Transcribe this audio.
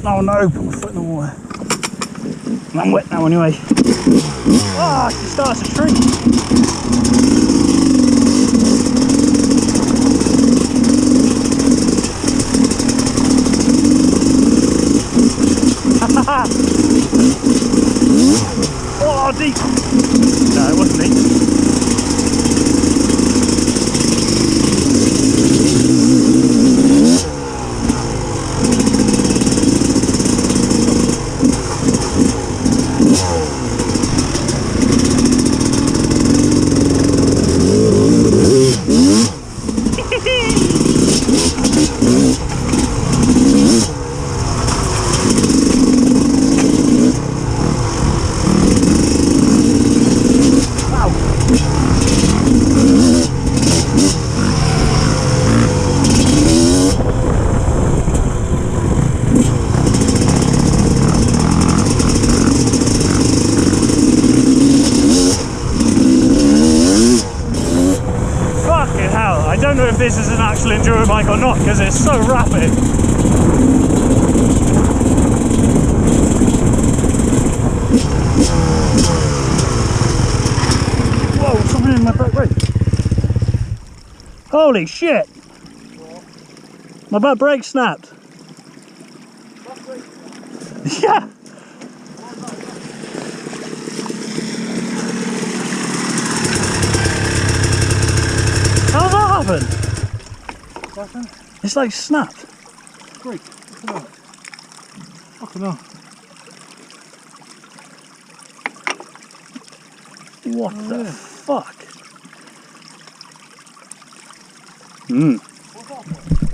Oh no, put my foot in the water. I'm wet now anyway. Ah, she starts a tree. Oh, deep. No, it wasn't deep. I don't know if this is an actual enduro bike or not because it's so rapid. Whoa, something in my back brake. Holy shit! What? My back brake snapped. Back brake snapped? Yeah! How's that happen? Nothing. It's like snapped. Great. Fucking hell. What the yeah. fuck? Hmm. What's that for?